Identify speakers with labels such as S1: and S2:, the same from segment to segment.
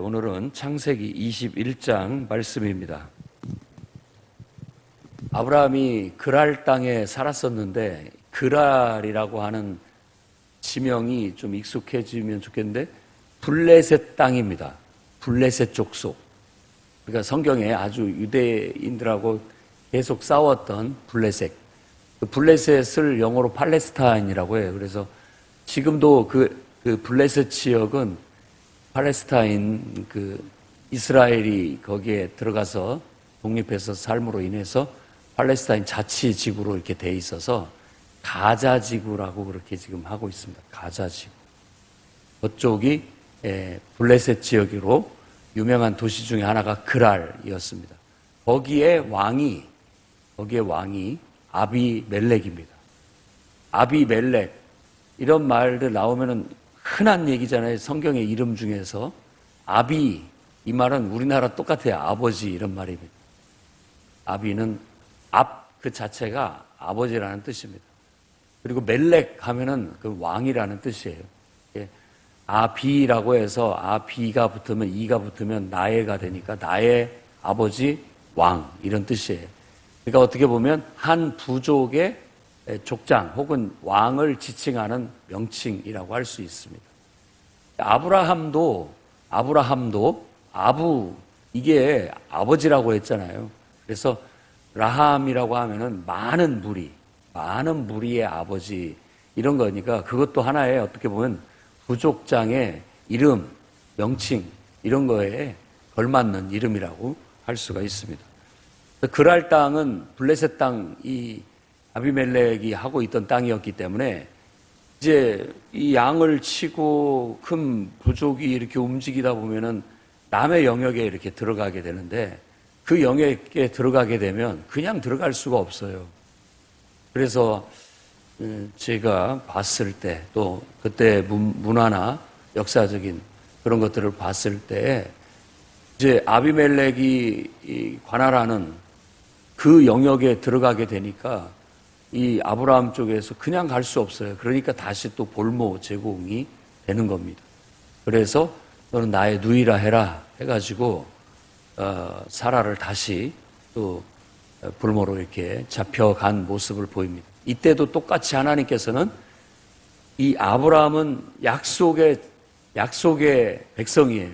S1: 오늘은 창세기 21장 말씀입니다. 아브라함이 그랄 땅에 살았었는데 그랄이라고 하는 지명이 좀 익숙해지면 좋겠는데 블레셋 땅입니다. 블레셋 족속. 그러니까 성경에 아주 유대인들하고 계속 싸웠던 블레셋. 그 블레셋을 영어로 팔레스타인이라고 해요. 그래서 지금도 그 블레셋 지역은 팔레스타인 이스라엘이 거기에 들어가서 독립해서 삶으로 인해서 팔레스타인 자치지구로 이렇게 돼 있어서 가자지구라고 그렇게 지금 하고 있습니다. 가자지구. 그쪽이 블레셋 지역으로 유명한 도시 중에 하나가 그랄이었습니다. 거기에 왕이 아비멜렉입니다. 아비멜렉 이런 말들 나오면은 흔한 얘기잖아요. 성경의 이름 중에서 아비 이 말은 우리나라 똑같아요. 아버지 이런 말입니다. 아비는 그 자체가 아버지라는 뜻입니다. 그리고 멜렉 하면은 그 왕이라는 뜻이에요. 아비라고 해서 아비가 붙으면 이가 붙으면 나의가 되니까 나의 아버지 왕 이런 뜻이에요. 그러니까 어떻게 보면 한 부족의 족장 혹은 왕을 지칭하는 명칭이라고 할 수 있습니다. 아브라함도 아부 이게 아버지라고 했잖아요. 그래서 라함이라고 하면은 많은 무리의 아버지 이런 거니까 그것도 하나의 어떻게 보면 부족장의 이름, 명칭 이런 거에 걸맞는 이름이라고 할 수가 있습니다. 그랄 땅은 블레셋 땅 이 아비멜렉이 하고 있던 땅이었기 때문에 이제 이 양을 치고 큰 부족이 이렇게 움직이다 보면은 남의 영역에 이렇게 들어가게 되는데 그 영역에 들어가게 되면 그냥 들어갈 수가 없어요. 그래서 제가 봤을 때 또 그때 문화나 역사적인 그런 것들을 봤을 때 이제 아비멜렉이 관할하는 그 영역에 들어가게 되니까 이 아브라함 쪽에서 그냥 갈 수 없어요. 그러니까 다시 또 볼모 제공이 되는 겁니다. 그래서 너는 나의 누이라 해라 해가지고 사라를 다시 또 볼모로 이렇게 잡혀간 모습을 보입니다. 이때도 똑같이 하나님께서는 이 아브라함은 약속의 백성이에요.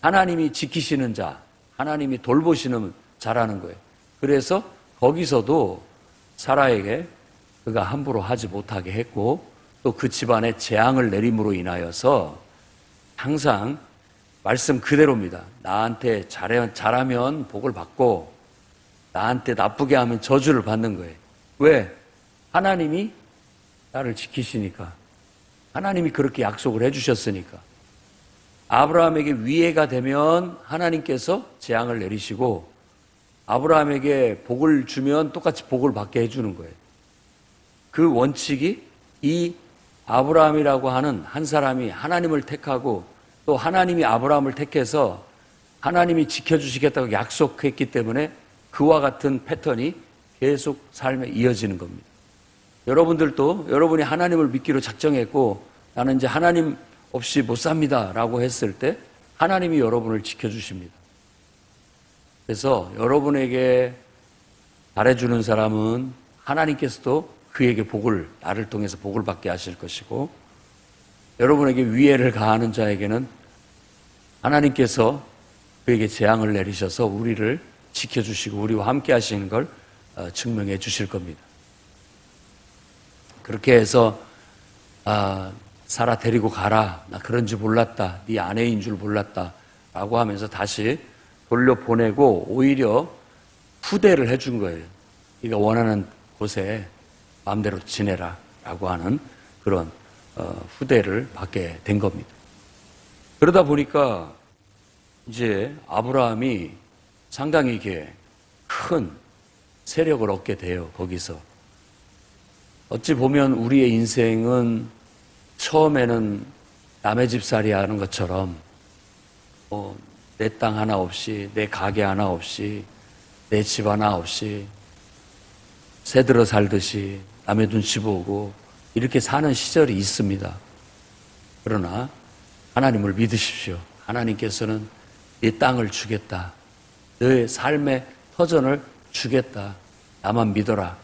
S1: 하나님이 지키시는 자, 하나님이 돌보시는 자라는 거예요. 그래서 거기서도 사라에게 그가 함부로 하지 못하게 했고 또 그 집안에 재앙을 내림으로 인하여서 항상 말씀 그대로입니다. 나한테 잘하면 복을 받고 나한테 나쁘게 하면 저주를 받는 거예요. 왜? 하나님이 나를 지키시니까. 하나님이 그렇게 약속을 해주셨으니까. 아브라함에게 위해가 되면 하나님께서 재앙을 내리시고 아브라함에게 복을 주면 똑같이 복을 받게 해주는 거예요. 그 원칙이 이 아브라함이라고 하는 한 사람이 하나님을 택하고 또 하나님이 아브라함을 택해서 하나님이 지켜주시겠다고 약속했기 때문에 그와 같은 패턴이 계속 삶에 이어지는 겁니다. 여러분들도 여러분이 하나님을 믿기로 작정했고 나는 이제 하나님 없이 못 삽니다 라고 했을 때 하나님이 여러분을 지켜주십니다. 그래서 여러분에게 잘해주는 사람은 하나님께서도 그에게 나를 통해서 복을 받게 하실 것이고 여러분에게 위해를 가하는 자에게는 하나님께서 그에게 재앙을 내리셔서 우리를 지켜주시고 우리와 함께 하시는 걸 증명해 주실 겁니다. 그렇게 해서 사라 데리고 가라. 나 그런 줄 몰랐다. 네 아내인 줄 몰랐다. 라고 하면서 다시 돌려보내고 오히려 후대를 해준 거예요. 네가 원하는 곳에 마음대로 지내라 라고 하는 그런 후대를 받게 된 겁니다. 그러다 보니까 이제 아브라함이 상당히 이게 큰 세력을 얻게 돼요. 거기서 어찌 보면 우리의 인생은 처음에는 남의 집살이 하는 것처럼 내 땅 하나 없이 내 가게 하나 없이 내 집 하나 없이 새들어 살듯이 남의 눈치 보고 이렇게 사는 시절이 있습니다. 그러나 하나님을 믿으십시오. 하나님께서는 이 땅을 주겠다. 너의 삶의 터전을 주겠다. 나만 믿어라.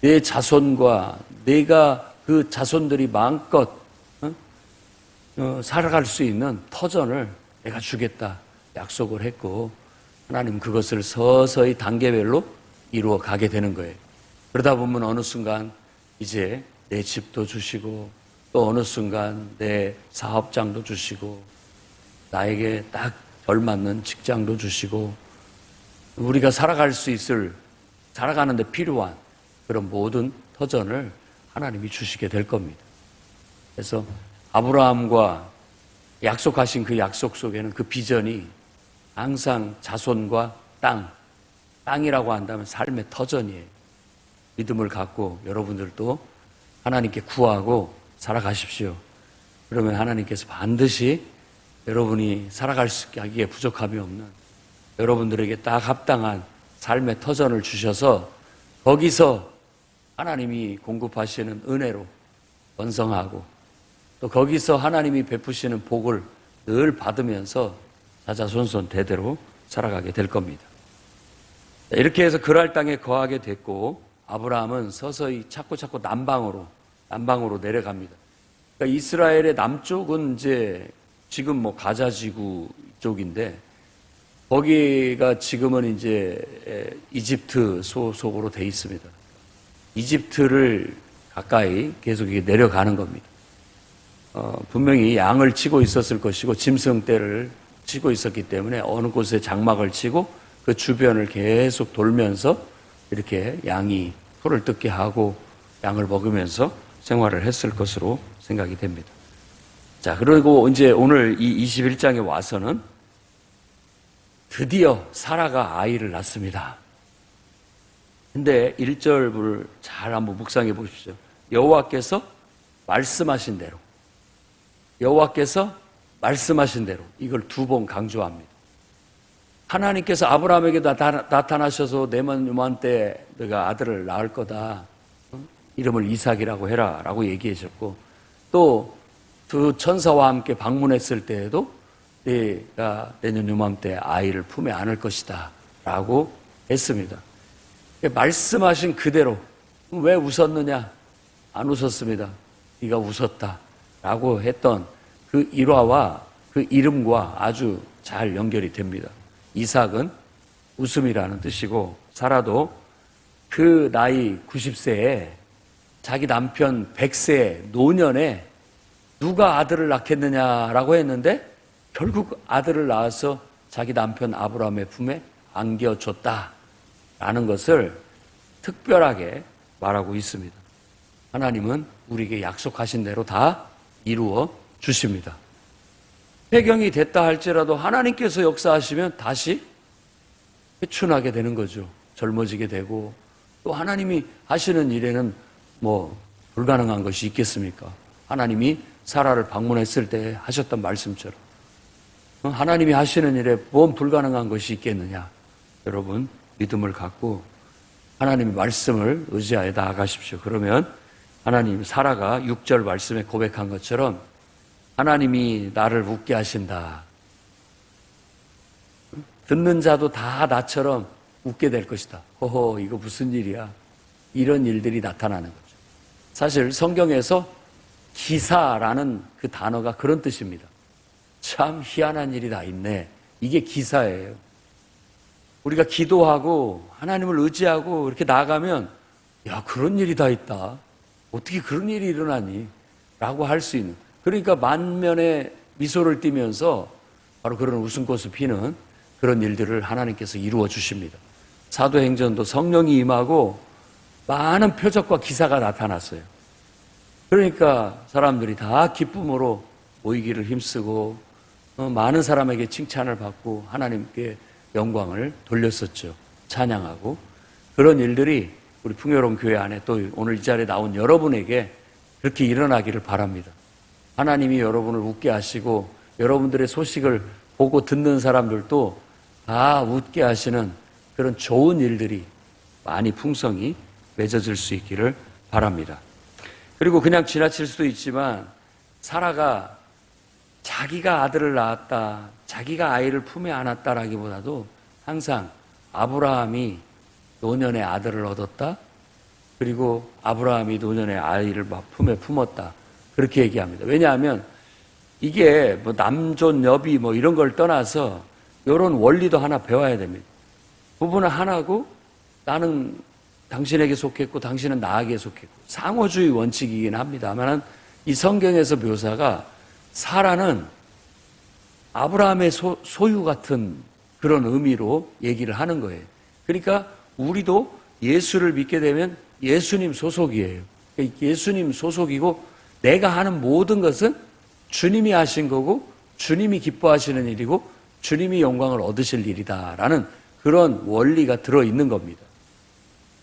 S1: 내 자손과 내가 그 자손들이 마음껏 살아갈 수 있는 터전을 내가 주겠다. 약속을 했고 하나님 그것을 서서히 단계별로 이루어 가게 되는 거예요. 그러다 보면 어느 순간 이제 내 집도 주시고 또 어느 순간 내 사업장도 주시고 나에게 딱 걸맞는 직장도 주시고 우리가 살아갈 수 있을 살아가는 데 필요한 그런 모든 터전을 하나님이 주시게 될 겁니다. 그래서 아브라함과 약속하신 그 약속 속에는 그 비전이 항상 자손과 땅이라고 한다면 삶의 터전이에요. 믿음을 갖고 여러분들도 하나님께 구하고 살아가십시오. 그러면 하나님께서 반드시 여러분이 살아갈 수 있기에 부족함이 없는 여러분들에게 딱 합당한 삶의 터전을 주셔서 거기서 하나님이 공급하시는 은혜로 번성하고 또 거기서 하나님이 베푸시는 복을 늘 받으면서 자자손손 대대로 살아가게 될 겁니다. 이렇게 해서 그랄 땅에 거하게 됐고 아브라함은 서서히 자꾸 남방으로 내려갑니다. 그러니까 이스라엘의 남쪽은 이제 지금 뭐 가자지구 쪽인데 거기가 지금은 이제 이집트 소속으로 돼 있습니다. 이집트를 가까이 계속 내려가는 겁니다. 분명히 양을 치고 있었을 것이고 짐승떼를 치고 있었기 때문에 어느 곳에 장막을 치고 그 주변을 계속 돌면서 이렇게 양이 풀을 뜯게 하고 양을 먹으면서 생활을 했을 것으로 생각이 됩니다. 자, 그리고 이제 오늘 이 21장에 와서는 드디어 사라가 아이를 낳습니다. 근데 1절을 잘 한번 묵상해 보십시오. 여호와께서 말씀하신 대로 이걸 2번 강조합니다. 하나님께서 아브라함에게 나타나셔서 내만 요만때 너가 아들을 낳을 거다. 이름을 이삭이라고 해라 라고 얘기하셨고 또 두 천사와 함께 방문했을 때에도 내가 내년 요맘때 아이를 품에 안을 것이다 라고 했습니다. 말씀하신 그대로 왜 웃었느냐? 안 웃었습니다. 네가 웃었다 라고 했던 그 일화와 그 이름과 아주 잘 연결이 됩니다. 이삭은 웃음이라는 뜻이고 사라도 그 나이 90세에 자기 남편 100세 노년에 누가 아들을 낳겠느냐라고 했는데 결국 아들을 낳아서 자기 남편 아브라함의 품에 안겨줬다라는 것을 특별하게 말하고 있습니다. 하나님은 우리에게 약속하신 대로 다 이루어 주십니다. 폐경이 됐다 할지라도 하나님께서 역사하시면 다시 회춘하게 되는 거죠. 젊어지게 되고 또 하나님이 하시는 일에는 뭐 불가능한 것이 있겠습니까? 하나님이 사라를 방문했을 때 하셨던 말씀처럼 하나님이 하시는 일에 뭔 불가능한 것이 있겠느냐? 여러분 믿음을 갖고 하나님의 말씀을 의지하여 나아가십시오. 그러면 하나님 사라가 6절 말씀에 고백한 것처럼 하나님이 나를 웃게 하신다. 듣는 자도 다 나처럼 웃게 될 것이다. 허허 이거 무슨 일이야? 이런 일들이 나타나는 거죠. 사실 성경에서 기사라는 그 단어가 그런 뜻입니다. 참 희한한 일이 다 있네. 이게 기사예요. 우리가 기도하고 하나님을 의지하고 이렇게 나아가면 야 그런 일이 다 있다. 어떻게 그런 일이 일어나니? 라고 할 수 있는 그러니까 만면에 미소를 띠면서 바로 그런 웃음꽃을 피는 그런 일들을 하나님께서 이루어 주십니다. 사도행전도 성령이 임하고 많은 표적과 기사가 나타났어요. 그러니까 사람들이 다 기쁨으로 모이기를 힘쓰고 많은 사람에게 칭찬을 받고 하나님께 영광을 돌렸었죠. 찬양하고 그런 일들이 우리 풍요로운 교회 안에 또 오늘 이 자리에 나온 여러분에게 그렇게 일어나기를 바랍니다. 하나님이 여러분을 웃게 하시고 여러분들의 소식을 보고 듣는 사람들도 다 웃게 하시는 그런 좋은 일들이 많이 풍성히 맺어질 수 있기를 바랍니다. 그리고 그냥 지나칠 수도 있지만 사라가 자기가 아들을 낳았다, 자기가 아이를 품에 안았다라기보다도 항상 아브라함이 노년의 아들을 얻었다, 그리고 아브라함이 노년의 아이를 품에 품었다, 그렇게 얘기합니다. 왜냐하면 이게 뭐 남존 여비 뭐 이런 걸 떠나서 이런 원리도 하나 배워야 됩니다. 부부는 하나고 나는 당신에게 속했고 당신은 나에게 속했고, 상호주의 원칙이긴 합니다만 이 성경에서 묘사가 사라는 아브라함의 소유 같은 그런 의미로 얘기를 하는 거예요. 그러니까 우리도 예수를 믿게 되면 예수님 소속이에요. 예수님 소속이고 내가 하는 모든 것은 주님이 하신 거고 주님이 기뻐하시는 일이고 주님이 영광을 얻으실 일이다라는 그런 원리가 들어있는 겁니다.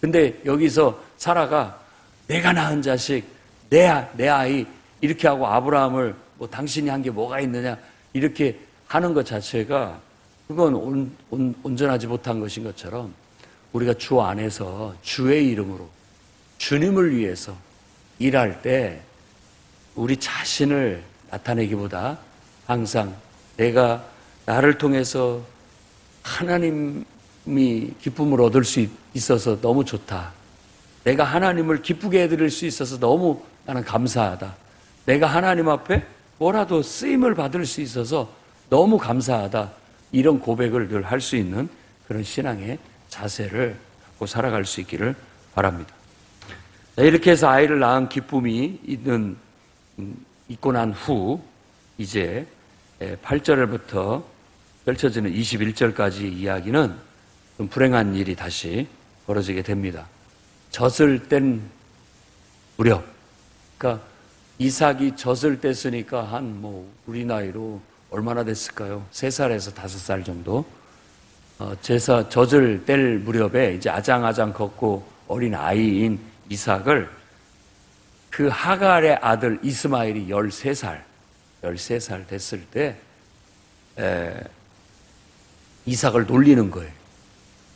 S1: 근데 여기서 사라가 내가 낳은 자식, 내 아이 이렇게 하고 아브라함을 뭐 당신이 한 게 뭐가 있느냐 이렇게 하는 것 자체가 그건 온전하지 못한 것인 것처럼 우리가 주 안에서 주의 이름으로 주님을 위해서 일할 때 우리 자신을 나타내기보다 항상 내가 나를 통해서 하나님이 기쁨을 얻을 수 있어서 너무 좋다. 내가 하나님을 기쁘게 해드릴 수 있어서 너무 나는 감사하다. 내가 하나님 앞에 뭐라도 쓰임을 받을 수 있어서 너무 감사하다. 이런 고백을 늘 할 수 있는 그런 신앙의 자세를 갖고 살아갈 수 있기를 바랍니다. 이렇게 해서 아이를 낳은 기쁨이 있고 난 후 이제 8절부터 펼쳐지는 21절까지 이야기는 좀 불행한 일이 다시 벌어지게 됩니다. 젖을 뗀 무렵, 그러니까 이삭이 젖을 뗐으니까 한 우리 나이로 얼마나 됐을까요? 3살에서 5살 정도. 젖을 뗄 무렵에 이제 아장아장 걷고 어린 아이인 이삭을 그 하갈의 아들 이스마엘이 13살 됐을 때 이삭을 놀리는 거예요.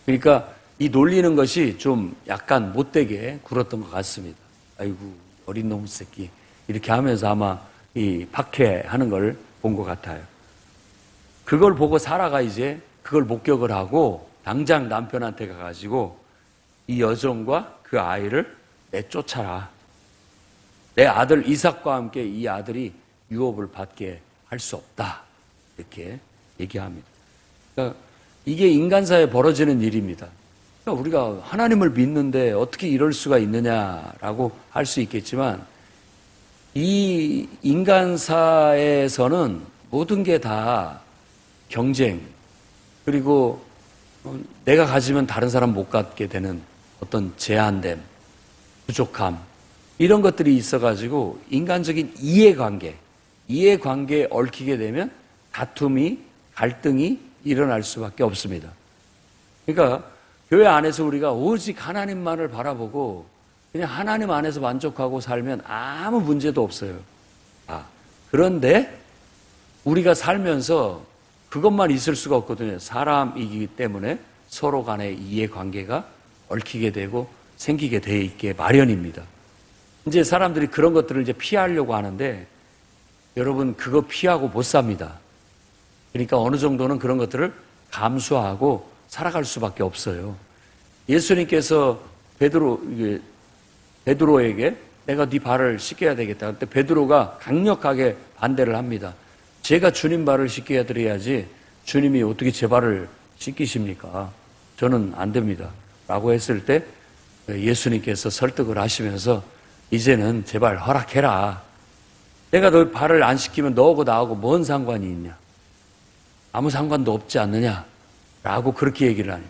S1: 그러니까 이 놀리는 것이 좀 약간 못되게 굴었던 것 같습니다. 아이고 어린 놈 새끼 이렇게 하면서 아마 이 박해하는 걸 본 것 같아요. 그걸 보고 사라가 이제 그걸 목격을 하고 당장 남편한테 가가지고 이 여종과 그 아이를 내쫓아라. 내 아들 이삭과 함께 이 아들이 유업을 받게 할 수 없다. 이렇게 얘기합니다. 그러니까 이게 인간사에 벌어지는 일입니다. 그러니까 우리가 하나님을 믿는데 어떻게 이럴 수가 있느냐라고 할 수 있겠지만 이 인간사에서는 모든 게 다 경쟁, 그리고 내가 가지면 다른 사람 못 갖게 되는 어떤 제한됨, 부족함, 이런 것들이 있어가지고 인간적인 이해관계에 얽히게 되면 다툼이, 갈등이 일어날 수밖에 없습니다. 그러니까 교회 안에서 우리가 오직 하나님만을 바라보고 그냥 하나님 안에서 만족하고 살면 아무 문제도 없어요. 그런데 우리가 살면서 그것만 있을 수가 없거든요. 사람이기 때문에 서로 간의 이해관계가 얽히게 되고 생기게 돼 있게 마련입니다. 이제 사람들이 그런 것들을 이제 피하려고 하는데 여러분 그거 피하고 못 삽니다. 그러니까 어느 정도는 그런 것들을 감수하고 살아갈 수밖에 없어요. 예수님께서 베드로에게 내가 네 발을 씻겨야 되겠다. 그때 베드로가 강력하게 반대를 합니다. 제가 주님 발을 씻겨야 드려야지 주님이 어떻게 제 발을 씻기십니까? 저는 안 됩니다. 라고 했을 때 예수님께서 설득을 하시면서 이제는 제발 허락해라. 내가 너 발을 안 씻기면 너하고 나하고 뭔 상관이 있냐? 아무 상관도 없지 않느냐? 라고 그렇게 얘기를 하니.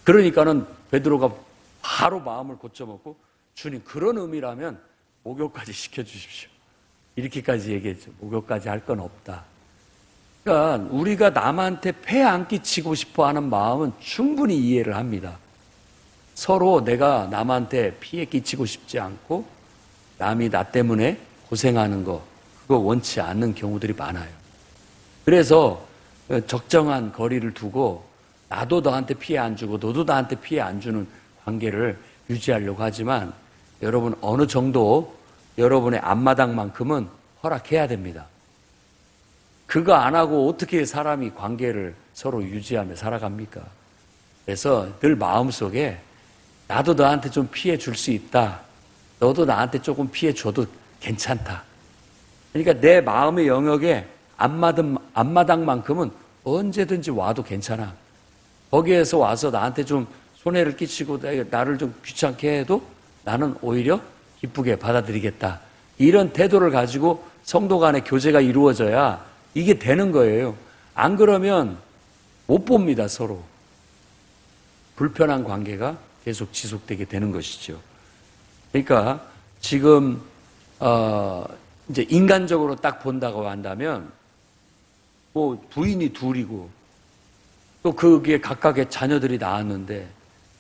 S1: 그러니까는 베드로가 바로 마음을 고쳐먹고 주님 그런 의미라면 목욕까지 시켜주십시오. 이렇게까지 얘기했죠. 목욕까지 할 건 없다. 그러니까 우리가 남한테 폐 안 끼치고 싶어 하는 마음은 충분히 이해를 합니다. 서로 내가 남한테 피해 끼치고 싶지 않고 남이 나 때문에 고생하는 거 그거 원치 않는 경우들이 많아요. 그래서 적정한 거리를 두고 나도 너한테 피해 안 주고 너도 나한테 피해 안 주는 관계를 유지하려고 하지만 여러분 어느 정도 여러분의 앞마당만큼은 허락해야 됩니다. 그거 안 하고 어떻게 사람이 관계를 서로 유지하며 살아갑니까? 그래서 늘 마음속에 나도 너한테 좀 피해 줄 수 있다. 너도 나한테 조금 피해 줘도 괜찮다. 그러니까 내 마음의 영역에 앞마당만큼은 언제든지 와도 괜찮아. 거기에서 와서 나한테 좀 손해를 끼치고 나를 좀 귀찮게 해도 나는 오히려 기쁘게 받아들이겠다. 이런 태도를 가지고 성도 간의 교제가 이루어져야 이게 되는 거예요. 안 그러면 못 봅니다, 서로. 불편한 관계가 계속 지속되게 되는 것이죠. 그러니까 지금 이제 인간적으로 딱 본다고 한다면 뭐 부인이 둘이고 또 거기에 각각의 자녀들이 나왔는데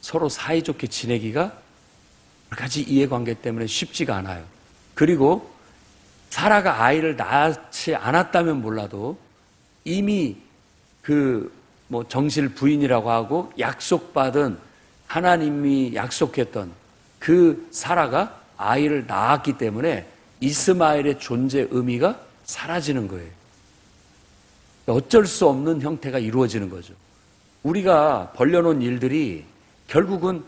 S1: 서로 사이좋게 지내기가 여러 가지 이해관계 때문에 쉽지가 않아요. 그리고 사라가 아이를 낳지 않았다면 몰라도 이미 그 뭐 정실 부인이라고 하고 약속받은 하나님이 약속했던 그 사라가 아이를 낳았기 때문에 이스마엘의 존재 의미가 사라지는 거예요. 어쩔 수 없는 형태가 이루어지는 거죠. 우리가 벌려놓은 일들이 결국은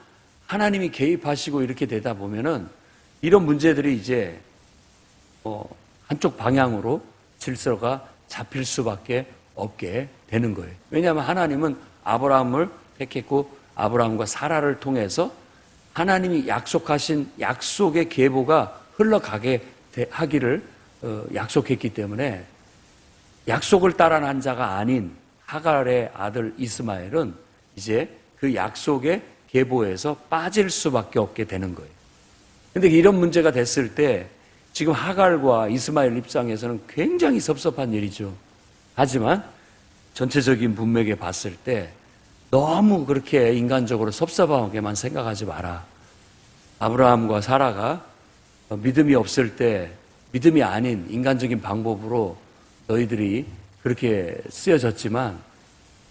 S1: 하나님이 개입하시고 이렇게 되다 보면은 이런 문제들이 이제 한쪽 방향으로 질서가 잡힐 수밖에 없게 되는 거예요. 왜냐하면 하나님은 아브라함을 택했고 아브라함과 사라를 통해서 하나님이 약속하신 약속의 계보가 흘러가게 하기를 약속했기 때문에 약속을 따라 난 자가 아닌 하갈의 아들 이스마엘은 이제 그 약속의 계보에서 빠질 수밖에 없게 되는 거예요. 그런데 이런 문제가 됐을 때 지금 하갈과 이스마엘 입장에서는 굉장히 섭섭한 일이죠. 하지만 전체적인 문맥에 봤을 때 너무 그렇게 인간적으로 섭섭하게만 생각하지 마라. 아브라함과 사라가 믿음이 없을 때 믿음이 아닌 인간적인 방법으로 너희들이 그렇게 쓰여졌지만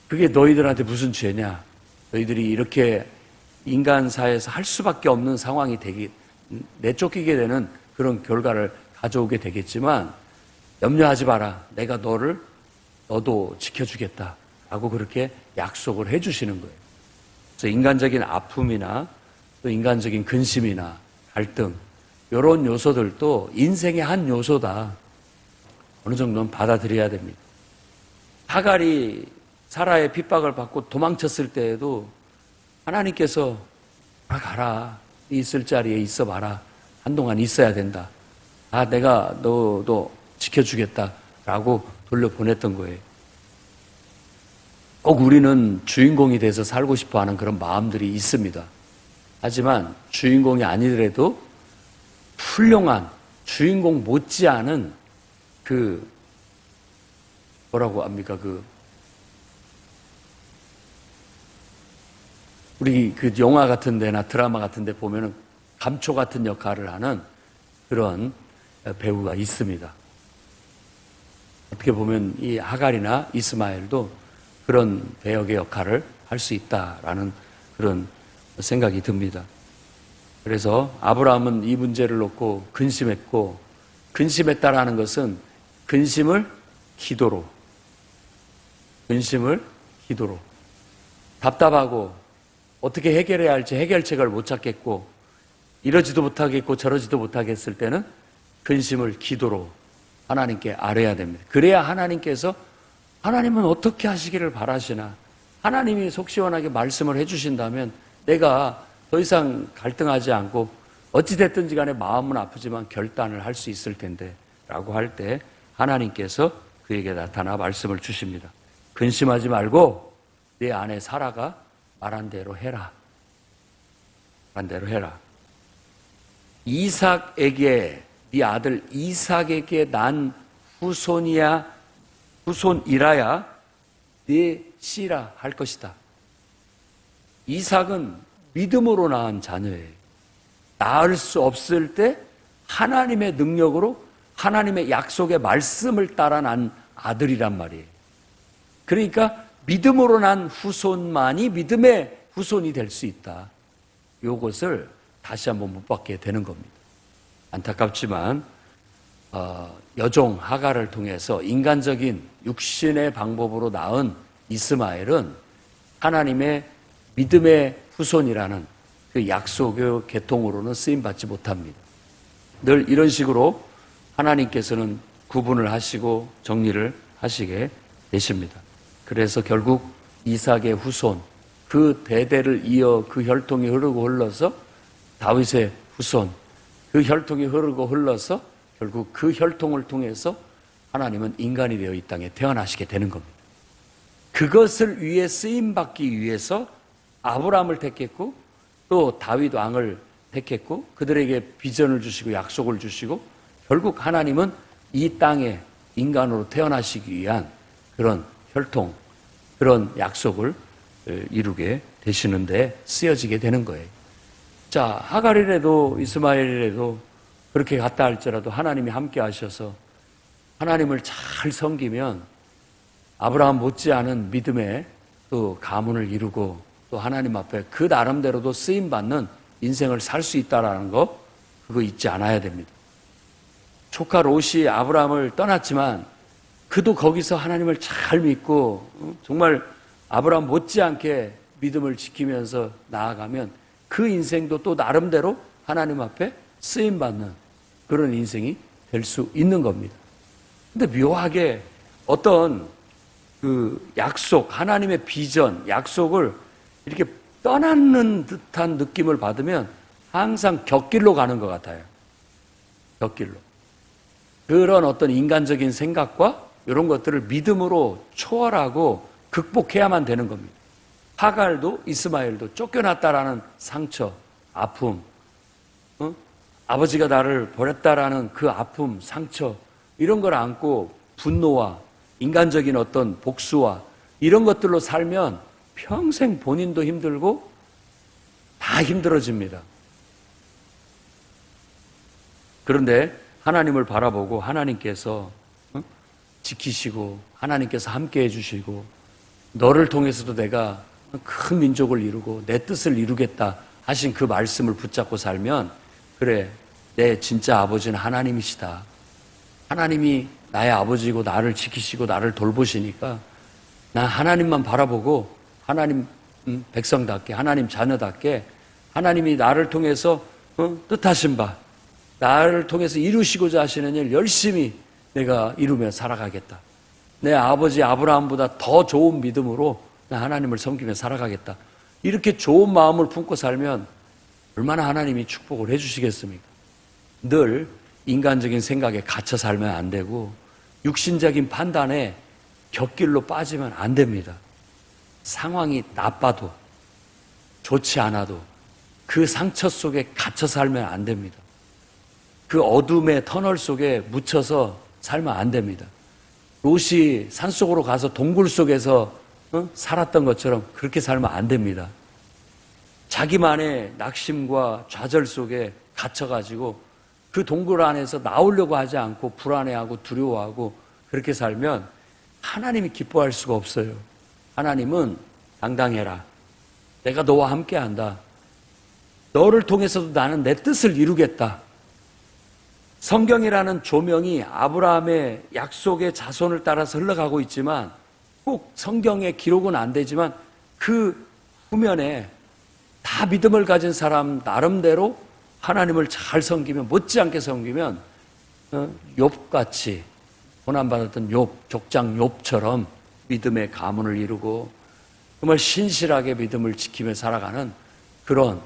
S1: 그게 너희들한테 무슨 죄냐. 너희들이 이렇게 인간사에서 할 수밖에 없는 상황이 내쫓기게 되는 그런 결과를 가져오게 되겠지만 염려하지 마라. 내가 너도 지켜주겠다. 라고 그렇게 약속을 해주시는 거예요. 그래서 인간적인 아픔이나 또 인간적인 근심이나 갈등 이런 요소들도 인생의 한 요소다. 어느 정도는 받아들여야 됩니다. 하갈이 사라의 핍박을 받고 도망쳤을 때에도 하나님께서 가라. 있을 자리에 있어봐라. 한동안 있어야 된다. 내가 너도 지켜주겠다. 라고 돌려보냈던 거예요. 꼭 우리는 주인공이 돼서 살고 싶어하는 그런 마음들이 있습니다. 하지만 주인공이 아니더라도 훌륭한 주인공 못지않은 뭐라고 합니까? 우리 영화 같은 데나 드라마 같은 데 보면은 감초 같은 역할을 하는 그런 배우가 있습니다. 어떻게 보면 이 하갈이나 이스마엘도 그런 배역의 역할을 할 수 있다라는 그런 생각이 듭니다. 그래서 아브라함은 이 문제를 놓고 근심했고, 근심했다라는 것은 근심을 기도로 답답하고 어떻게 해결해야 할지 해결책을 못 찾겠고 이러지도 못하겠고 저러지도 못하겠을 때는 근심을 기도로 하나님께 아뢰야 됩니다. 그래야 하나님은 어떻게 하시기를 바라시나 하나님이 속 시원하게 말씀을 해주신다면 내가 더 이상 갈등하지 않고 어찌됐든지 간에 마음은 아프지만 결단을 할 수 있을 텐데 라고 할 때 하나님께서 그에게 나타나 말씀을 주십니다. 근심하지 말고 내 아내 사라가 말한 대로 해라. 이삭에게 네 아들 이삭에게 난 후손이라야 네 씨라 할 것이다. 이삭은 믿음으로 낳은 자녀예요. 낳을 수 없을 때 하나님의 능력으로 하나님의 약속의 말씀을 따라 난 아들이란 말이에요. 그러니까 믿음으로 난 후손만이 믿음의 후손이 될 수 있다. 이것을 다시 한번 못 받게 되는 겁니다. 안타깝지만 여종 하갈을 통해서 인간적인 육신의 방법으로 낳은 이스마엘은 하나님의 믿음의 후손이라는 그 약속의 계통으로는 쓰임받지 못합니다. 늘 이런 식으로 하나님께서는 구분을 하시고 정리를 하시게 되십니다. 그래서 결국 이삭의 후손, 그 대대를 이어 그 혈통이 흐르고 흘러서 다윗의 후손, 그 혈통이 흐르고 흘러서 결국 그 혈통을 통해서 하나님은 인간이 되어 이 땅에 태어나시게 되는 겁니다. 그것을 위해 쓰임받기 위해서 아브라함을 택했고 또 다윗 왕을 택했고 그들에게 비전을 주시고 약속을 주시고 결국 하나님은 이 땅에 인간으로 태어나시기 위한 그런 혈통, 그런 약속을 이루게 되시는데 쓰여지게 되는 거예요. 자, 하갈이라도 이스마엘이라도 그렇게 갔다 할지라도 하나님이 함께 하셔서 하나님을 잘 섬기면 아브라함 못지않은 믿음의 그 가문을 이루고 또 하나님 앞에 그 나름대로도 쓰임받는 인생을 살 수 있다는 거, 그거 잊지 않아야 됩니다. 조카 롯이 아브라함을 떠났지만 그도 거기서 하나님을 잘 믿고 정말 아브라함 못지않게 믿음을 지키면서 나아가면 그 인생도 또 나름대로 하나님 앞에 쓰임받는 그런 인생이 될 수 있는 겁니다. 근데 묘하게 어떤 그 약속, 하나님의 비전, 약속을 이렇게 떠나는 듯한 느낌을 받으면 항상 곁길로 가는 것 같아요. 곁길로. 그런 어떤 인간적인 생각과 이런 것들을 믿음으로 초월하고 극복해야만 되는 겁니다. 하갈도 이스마엘도 쫓겨났다라는 상처, 아픔, 아버지가 나를 버렸다라는 그 아픔, 상처, 이런 걸 안고 분노와 인간적인 어떤 복수와 이런 것들로 살면 평생 본인도 힘들고 다 힘들어집니다. 그런데 하나님을 바라보고 하나님께서 지키시고 하나님께서 함께 해주시고 너를 통해서도 내가 큰 민족을 이루고 내 뜻을 이루겠다 하신 그 말씀을 붙잡고 살면 그래, 내 진짜 아버지는 하나님이시다. 하나님이 나의 아버지고 나를 지키시고 나를 돌보시니까 나 하나님만 바라보고 하나님 백성답게 하나님 자녀답게 하나님이 나를 통해서 뜻하신 바 나를 통해서 이루시고자 하시는 일 열심히 내가 이루며 살아가겠다. 내 아버지 아브라함보다 더 좋은 믿음으로 나 하나님을 섬기며 살아가겠다. 이렇게 좋은 마음을 품고 살면 얼마나 하나님이 축복을 해주시겠습니까? 늘 인간적인 생각에 갇혀 살면 안 되고 육신적인 판단에 곁길로 빠지면 안 됩니다. 상황이 나빠도 좋지 않아도 그 상처 속에 갇혀 살면 안 됩니다. 그 어둠의 터널 속에 묻혀서 살면 안 됩니다. 롯이 산속으로 가서 동굴 속에서 살았던 것처럼 그렇게 살면 안 됩니다. 자기만의 낙심과 좌절 속에 갇혀가지고 그 동굴 안에서 나오려고 하지 않고 불안해하고 두려워하고 그렇게 살면 하나님이 기뻐할 수가 없어요. 하나님은 당당해라. 내가 너와 함께한다. 너를 통해서도 나는 내 뜻을 이루겠다. 성경이라는 조명이 아브라함의 약속의 자손을 따라서 흘러가고 있지만 꼭 성경의 기록은 안 되지만 그 후면에 다 믿음을 가진 사람 나름대로 하나님을 잘 섬기면 못지않게 섬기면 욥같이 고난받았던 욥, 족장 욥처럼 믿음의 가문을 이루고 정말 신실하게 믿음을 지키며 살아가는 그런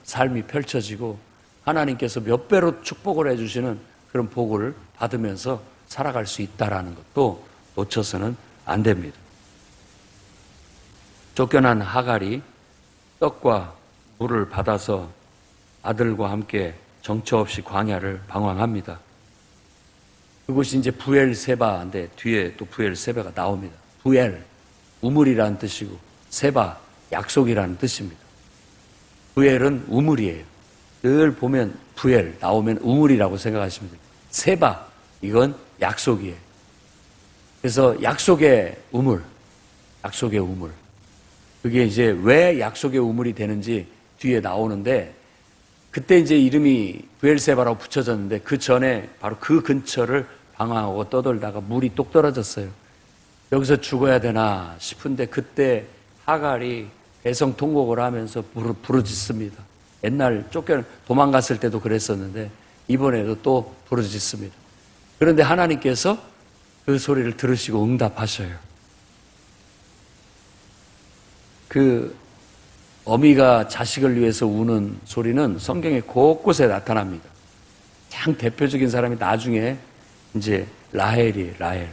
S1: 삶이 펼쳐지고 하나님께서 몇 배로 축복을 해주시는 그런 복을 받으면서 살아갈 수 있다는 것도 놓쳐서는 안 됩니다. 쫓겨난 하갈이 떡과 물을 받아서 아들과 함께 정처 없이 광야를 방황합니다. 그곳이 이제 부엘세바인데 뒤에 또 부엘세바가 나옵니다. 부엘, 우물이라는 뜻이고 세바, 약속이라는 뜻입니다. 부엘은 우물이에요. 늘 보면 부엘 나오면 우물이라고 생각하시면 됩니다. 세바, 이건 약속이에요. 그래서 약속의 우물, 약속의 우물. 그게 이제 왜 약속의 우물이 되는지 뒤에 나오는데 그때 이제 이름이 부엘세바라고 붙여졌는데 그 전에 바로 그 근처를 방황하고 떠돌다가 물이 뚝 떨어졌어요. 여기서 죽어야 되나 싶은데 그때 하갈이 배성 통곡을 하면서 부르짖습니다. 옛날 도망갔을 때도 그랬었는데 이번에도 또 부르짖습니다. 그런데 하나님께서 그 소리를 들으시고 응답하셔요. 그 어미가 자식을 위해서 우는 소리는 성경에 곳곳에 나타납니다. 가장 대표적인 사람이 나중에 이제 라헬이에요. 라헬.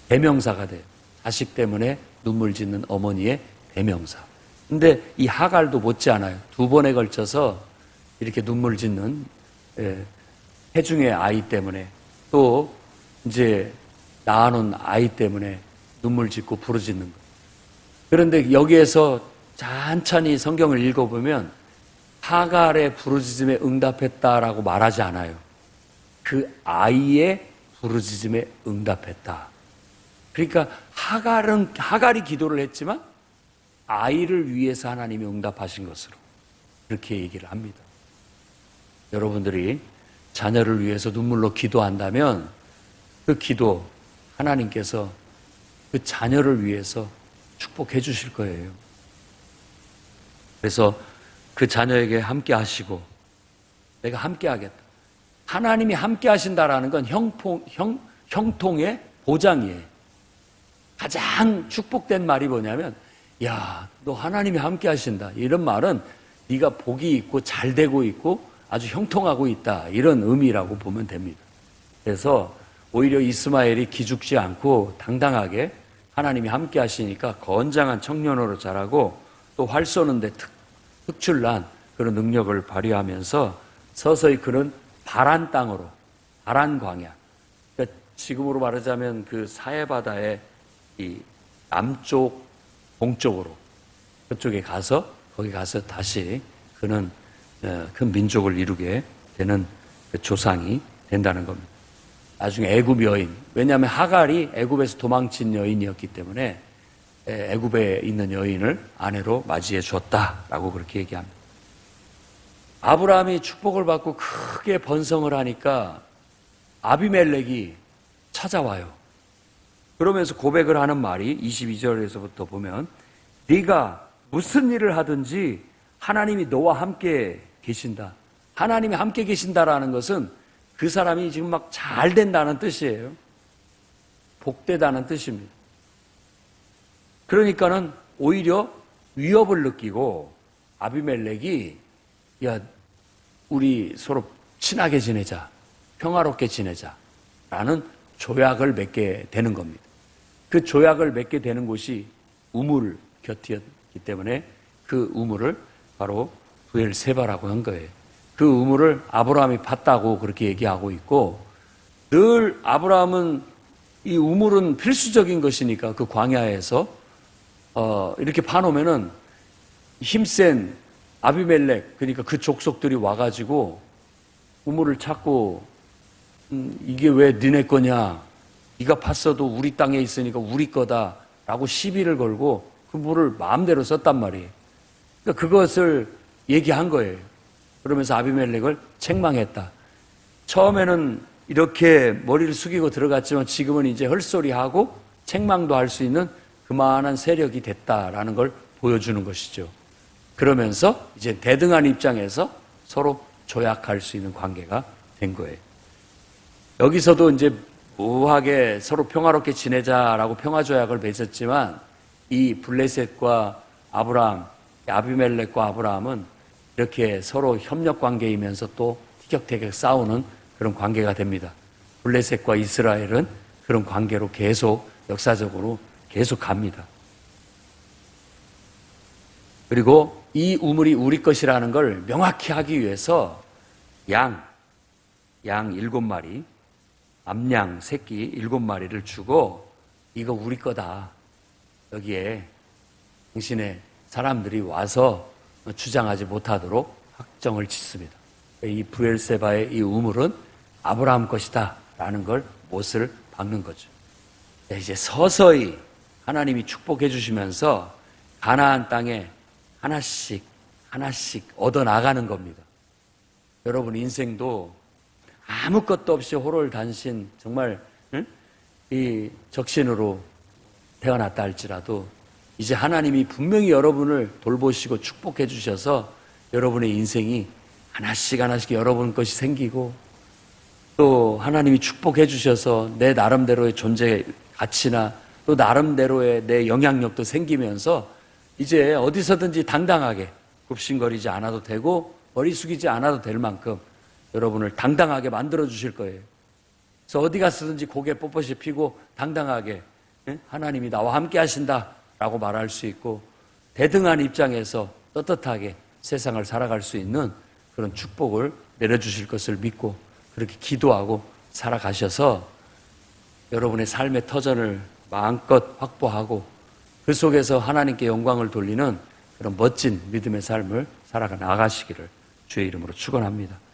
S1: 대명사가 돼요. 자식 때문에 눈물 짓는 어머니의 대명사. 근데 이 하갈도 못지않아요. 2번에 걸쳐서 이렇게 눈물 짓는 태중의 아이 때문에 또 이제 낳아놓은 아이 때문에 눈물 짓고 부르짖는 거예요. 그런데 여기에서 찬찬히 성경을 읽어보면 하갈의 부르짖음에 응답했다라고 말하지 않아요. 그 아이의 부르짖음에 응답했다. 그러니까 하갈이 기도를 했지만 아이를 위해서 하나님이 응답하신 것으로 그렇게 얘기를 합니다. 여러분들이 자녀를 위해서 눈물로 기도한다면 그 기도 하나님께서 그 자녀를 위해서 축복해 주실 거예요. 그래서 그 자녀에게 함께 하시고 내가 함께 하겠다. 하나님이 함께 하신다라는 건 형통의 보장이에요. 가장 축복된 말이 뭐냐면 야, 너 하나님이 함께 하신다. 이런 말은 네가 복이 있고 잘 되고 있고 아주 형통하고 있다. 이런 의미라고 보면 됩니다. 그래서 오히려 이스마엘이 기죽지 않고 당당하게 하나님이 함께 하시니까 건장한 청년으로 자라고 또 활 쏘는데 특출난 그런 능력을 발휘하면서 서서히 그는 바란 땅으로, 바란 광야. 그러니까 지금으로 말하자면 그 사해바다의 이 남쪽, 동쪽으로 그쪽에 가서 거기 가서 다시 그는 큰 민족을 이루게 되는 그 조상이 된다는 겁니다. 나중에 애굽 여인, 왜냐하면 하갈이 애굽에서 도망친 여인이었기 때문에 애굽에 있는 여인을 아내로 맞이해 줬다라고 그렇게 얘기합니다. 아브라함이 축복을 받고 크게 번성을 하니까 아비멜렉이 찾아와요. 그러면서 고백을 하는 말이 22절에서부터 보면 네가 무슨 일을 하든지 하나님이 너와 함께 계신다. 하나님이 함께 계신다라는 것은 그 사람이 지금 막 잘 된다는 뜻이에요. 복되다는 뜻입니다. 그러니까는 오히려 위협을 느끼고 아비멜렉이 야, 우리 서로 친하게 지내자, 평화롭게 지내자라는 조약을 맺게 되는 겁니다. 그 조약을 맺게 되는 곳이 우물 곁이었기 때문에 그 우물을 바로 브엘세바라고 한 거예요. 그 우물을 아브라함이 봤다고 그렇게 얘기하고 있고 늘 아브라함은 이 우물은 필수적인 것이니까 그 광야에서 이렇게 파놓으면은 힘센 아비멜렉 그러니까 그 족속들이 와가지고 우물을 찾고 이게 왜 니네 거냐? 네가 팠어도 우리 땅에 있으니까 우리 거다라고 시비를 걸고 그 물을 마음대로 썼단 말이에요. 그러니까 그것을 얘기한 거예요. 그러면서 아비멜렉을 책망했다. 처음에는 이렇게 머리를 숙이고 들어갔지만 지금은 이제 헐소리하고 책망도 할 수 있는 그만한 세력이 됐다라는 걸 보여주는 것이죠. 그러면서 이제 대등한 입장에서 서로 조약할 수 있는 관계가 된 거예요. 여기서도 이제 우하게 서로 평화롭게 지내자라고 평화조약을 맺었지만 이 블레셋과 아브라함, 아비멜렉과 아브라함은 이렇게 서로 협력 관계이면서 또 티격태격 싸우는 그런 관계가 됩니다. 블레셋과 이스라엘은 그런 관계로 계속 역사적으로 계속 갑니다. 그리고 이 우물이 우리 것이라는 걸 명확히 하기 위해서 양 7마리, 암양 새끼 7마리를 주고 이거 우리 거다. 여기에 당신의 사람들이 와서 주장하지 못하도록 확정을 짓습니다. 이 브엘세바의 이 우물은 아브라함 것이다 라는 걸 못을 박는 거죠. 이제 서서히 하나님이 축복해 주시면서 가나안 땅에 하나씩 얻어 나가는 겁니다. 여러분 인생도 아무것도 없이 호롤단신 정말 이 적신으로 태어났다 할지라도 이제 하나님이 분명히 여러분을 돌보시고 축복해 주셔서 여러분의 인생이 하나씩 하나씩 여러분 것이 생기고 또 하나님이 축복해 주셔서 내 나름대로의 존재 가치나 또 나름대로의 내 영향력도 생기면서 이제 어디서든지 당당하게 굽신거리지 않아도 되고 머리 숙이지 않아도 될 만큼 여러분을 당당하게 만들어 주실 거예요. 그래서 어디 갔든지 고개 뻣뻣이 피고 당당하게 하나님이 나와 함께 하신다라고 말할 수 있고 대등한 입장에서 떳떳하게 세상을 살아갈 수 있는 그런 축복을 내려주실 것을 믿고 그렇게 기도하고 살아가셔서 여러분의 삶의 터전을 마음껏 확보하고 그 속에서 하나님께 영광을 돌리는 그런 멋진 믿음의 삶을 살아가 나가시기를 주의 이름으로 축원합니다.